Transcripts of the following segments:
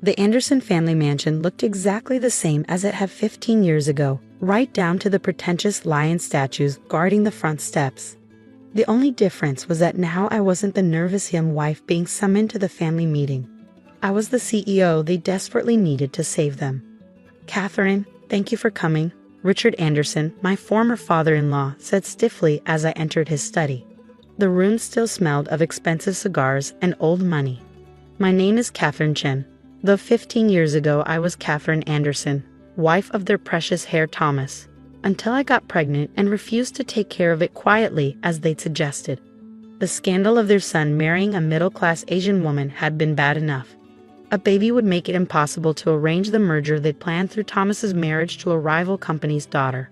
The Anderson family mansion looked exactly the same as it had 15 years ago, right down to the pretentious lion statues guarding the front steps. The only difference was that now I wasn't the nervous young wife being summoned to the family meeting. I was the CEO they desperately needed to save them. "Catherine, thank you for coming," Richard Anderson, my former father-in-law, said stiffly as I entered his study. The room still smelled of expensive cigars and old money. "My name is Catherine Chen. Though 15 years ago I was Catherine Anderson, wife of their precious heir Thomas, until I got pregnant and refused to take care of it quietly as they'd suggested. The scandal of their son marrying a middle-class Asian woman had been bad enough. A baby would make it impossible to arrange the merger they'd planned through Thomas's marriage to a rival company's daughter."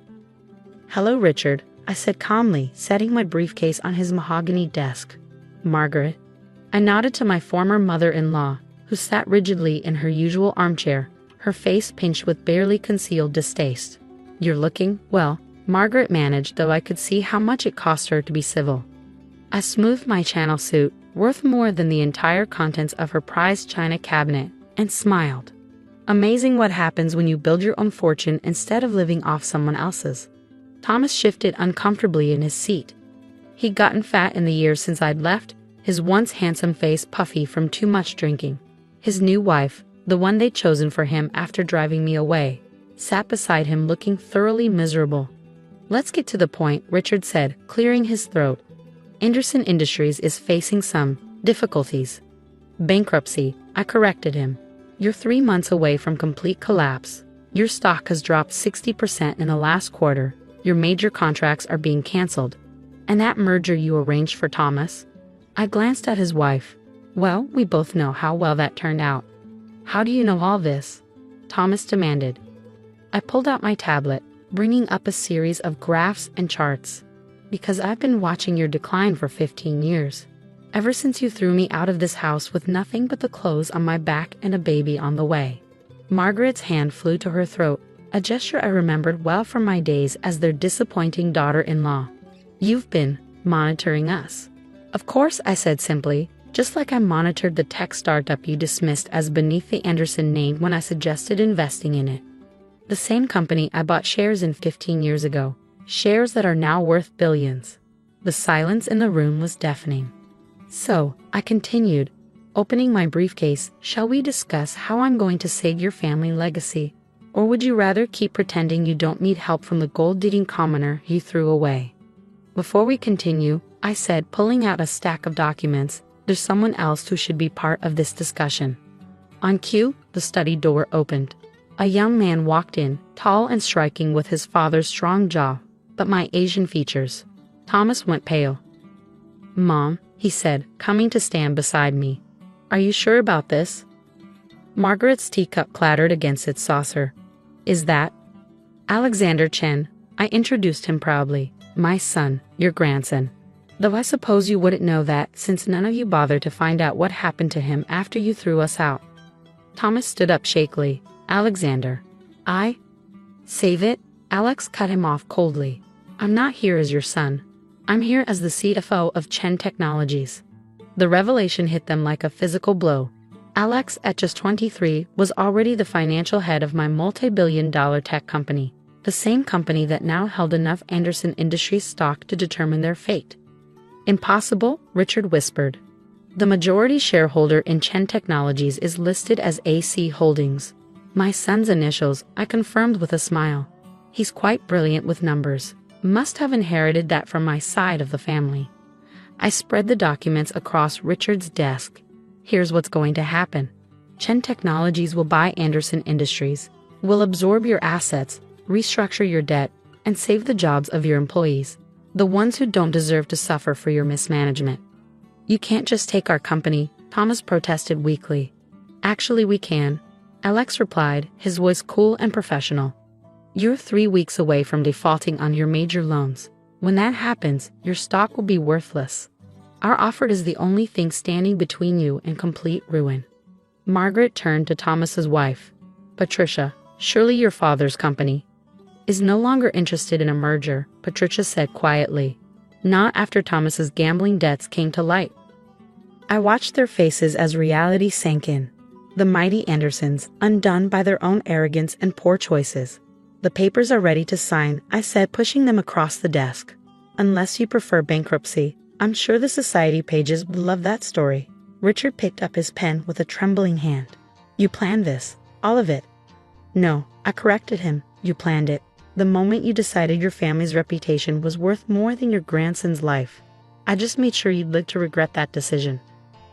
"Hello, Richard," I said calmly, setting my briefcase on his mahogany desk. "Margaret." I nodded to my former mother-in-law, who sat rigidly in her usual armchair, her face pinched with barely concealed distaste. "You're looking, well," Margaret managed, though I could see how much it cost her to be civil. I smoothed my Chanel suit, worth more than the entire contents of her prized china cabinet, and smiled. Amazing what happens when you build your own fortune instead of living off someone else's. Thomas shifted uncomfortably in his seat. He'd gotten fat in the years since I'd left, his once handsome face puffy from too much drinking. His new wife, the one they'd chosen for him after driving me away, sat beside him looking thoroughly miserable. "Let's get to the point," Richard said, clearing his throat. "Anderson Industries is facing some difficulties." "Bankruptcy," I corrected him. "You're 3 months away from complete collapse. Your stock has dropped 60% in the last quarter. Your major contracts are being canceled. And that merger you arranged for Thomas?" I glanced at his wife. "Well, we both know how well that turned out." "How do you know all this?" Thomas demanded. I pulled out my tablet, bringing up a series of graphs and charts. "Because I've been watching your decline for 15 years. Ever since you threw me out of this house with nothing but the clothes on my back and a baby on the way." Margaret's hand flew to her throat, a gesture I remembered well from my days as their disappointing daughter-in-law. "You've been monitoring us." "Of course," I said simply, just like I monitored the tech startup you dismissed as beneath the Anderson name when I suggested investing in it. The same company I bought shares in 15 years ago, shares that are now worth billions. The silence in the room was deafening. "So," I continued, opening my briefcase, "shall we discuss how I'm going to save your family legacy? Or would you rather keep pretending you don't need help from the gold-digging commoner you threw away?" "Before we continue," I said, pulling out a stack of documents, "there's someone else who should be part of this discussion." On cue, the study door opened. A young man walked in, tall and striking with his father's strong jaw, but my Asian features. Thomas went pale. "Mom," he said, coming to stand beside me. "Are you sure about this?" Margaret's teacup clattered against its saucer. "Is that Alexander Chen?" I introduced him proudly. "My son, your grandson. Though I suppose you wouldn't know that since none of you bothered to find out what happened to him after you threw us out." Thomas stood up shakily. "Alexander." "I? Save it?" Alex cut him off coldly. "I'm not here as your son. I'm here as the CFO of Chen Technologies." The revelation hit them like a physical blow. Alex, at just 23, was already the financial head of my multi-billion-dollar tech company, the same company that now held enough Anderson Industries stock to determine their fate. "Impossible," Richard whispered. "The majority shareholder in Chen Technologies is listed as AC Holdings. My son's initials," I confirmed with a smile. "He's quite brilliant with numbers. Must have inherited that from my side of the family." I spread the documents across Richard's desk. "Here's what's going to happen. Chen Technologies will buy Anderson Industries, will absorb your assets, restructure your debt, and save the jobs of your employees, the ones who don't deserve to suffer for your mismanagement." "You can't just take our company," Thomas protested weakly. "Actually, we can," Alex replied, his voice cool and professional. "You're 3 weeks away from defaulting on your major loans. When that happens, your stock will be worthless. Our offer is the only thing standing between you and complete ruin." Margaret turned to Thomas's wife. "Patricia, surely your father's company is no longer interested in a merger," Patricia said quietly. "Not after Thomas's gambling debts came to light." I watched their faces as reality sank in. The mighty Andersons, undone by their own arrogance and poor choices. The papers are ready to sign, I said, pushing them across the desk. Unless you prefer bankruptcy, I'm sure the society pages would love that story. Richard picked up his pen with a trembling hand. You planned this, all of it? No, I corrected him, you planned it. The moment you decided your family's reputation was worth more than your grandson's life. I just made sure you'd live to regret that decision.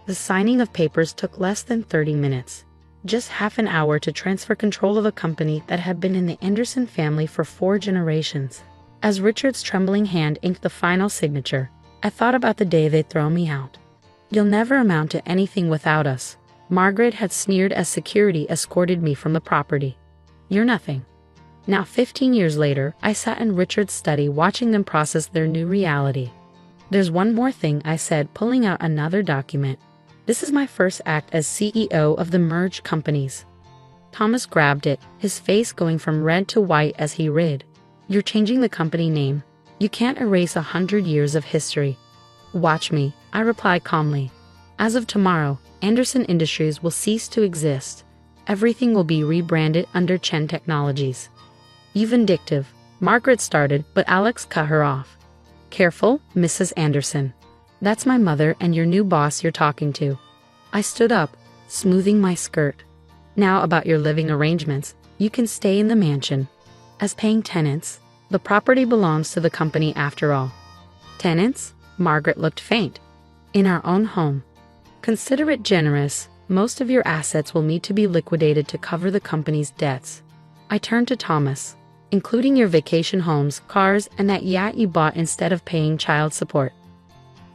The signing of papers took less than 30 minutes. Just half an hour to transfer control of a company that had been in the Anderson family for 4 generations. As Richard's trembling hand inked the final signature, I thought about the day they'd throw me out. You'll never amount to anything without us, Margaret had sneered as security escorted me from the property. You're nothing. Now 15 years later, I sat in Richard's study watching them process their new reality. There's one more thing, I said, pulling out another document. This is my first act as CEO of the merged companies. Thomas grabbed it, his face going from red to white as he read. You're changing the company name. You can't erase 100 years of history. Watch me, I replied calmly. As of tomorrow, Anderson Industries will cease to exist. Everything will be rebranded under Chen Technologies. You vindictive, Margaret started, but Alex cut her off. Careful, Mrs. Anderson. That's my mother and your new boss you're talking to. I stood up, smoothing my skirt. Now about your living arrangements, you can stay in the mansion. As paying tenants, the property belongs to the company after all. Tenants? Margaret looked faint. In our own home. Consider it generous, most of your assets will need to be liquidated to cover the company's debts. I turned to Thomas, including your vacation homes, cars, and that yacht you bought instead of paying child support.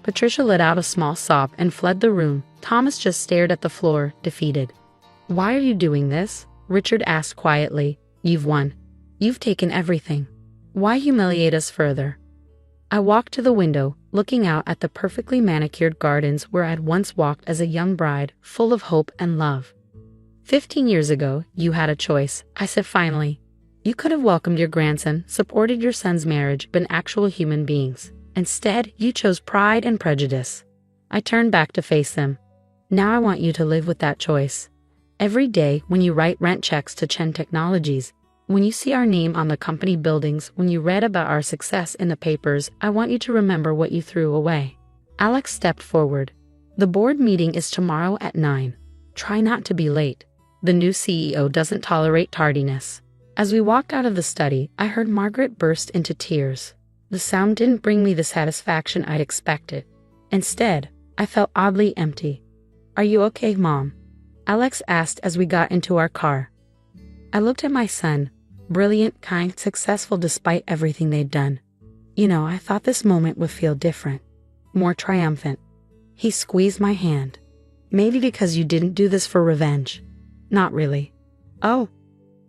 Patricia let out a small sob and fled the room. Thomas just stared at the floor, defeated. Why are you doing this? Richard asked quietly. You've won. You've taken everything. Why humiliate us further? I walked to the window, looking out at the perfectly manicured gardens where I'd once walked as a young bride, full of hope and love. 15 years ago, you had a choice, I said finally. You could have welcomed your grandson, supported your son's marriage, been actual human beings. Instead, you chose pride and prejudice. I turned back to face them. Now I want you to live with that choice. Every day, when you write rent checks to Chen Technologies, when you see our name on the company buildings, when you read about our success in the papers, I want you to remember what you threw away. Alex stepped forward. The board meeting is tomorrow at 9. Try not to be late. The new CEO doesn't tolerate tardiness. As we walked out of the study, I heard Margaret burst into tears. The sound didn't bring me the satisfaction I'd expected. Instead, I felt oddly empty. Are you okay, Mom? Alex asked as we got into our car. I looked at my son, brilliant, kind, successful despite everything they'd done. You know, I thought this moment would feel different, more triumphant. He squeezed my hand. Maybe because you didn't do this for revenge. Not really. Oh,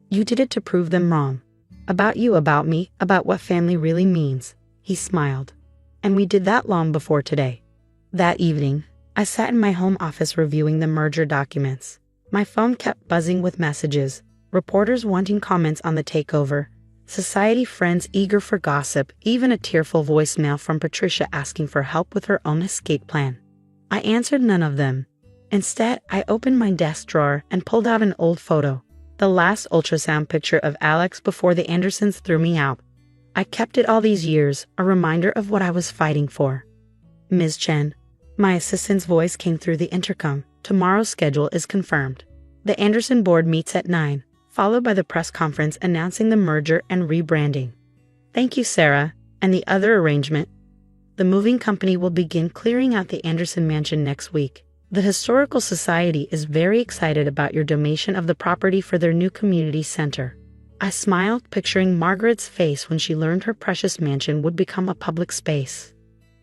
you did it to prove them wrong. About you, about me, about what family really means. He smiled. And we did that long before today. That evening, I sat in my home office reviewing the merger documents. My phone kept buzzing with messages, reporters wanting comments on the takeover, society friends eager for gossip, even a tearful voicemail from Patricia asking for help with her own escape plan. I answered none of them. Instead, I opened my desk drawer and pulled out an old photo. The last ultrasound picture of Alex before the Andersons threw me out. I kept it all these years, a reminder of what I was fighting for. Ms. Chen, my assistant's voice came through the intercom. Tomorrow's schedule is confirmed. The Anderson board meets at 9, followed by the press conference announcing the merger and rebranding. Thank you, Sarah. And the other arrangement? The moving company will begin clearing out the Anderson mansion next week. The Historical Society is very excited about your donation of the property for their new community center. I smiled, picturing Margaret's face when she learned her precious mansion would become a public space.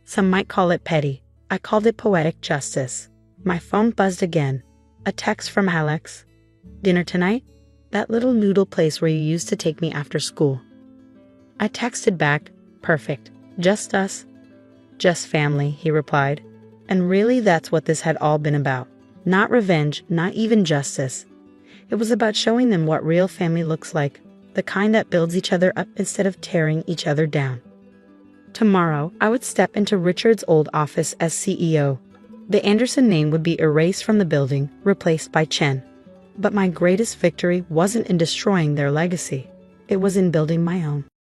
Some might call it petty. I called it poetic justice. My phone buzzed again. A text from Alex. Dinner tonight? That little noodle place where you used to take me after school. I texted back, perfect. Just us. Just family, he replied. And really, that's what this had all been about. Not revenge, not even justice. It was about showing them what real family looks like, the kind that builds each other up instead of tearing each other down. Tomorrow, I would step into Richard's old office as CEO. The Anderson name would be erased from the building, replaced by Chen. But my greatest victory wasn't in destroying their legacy. It was in building my own.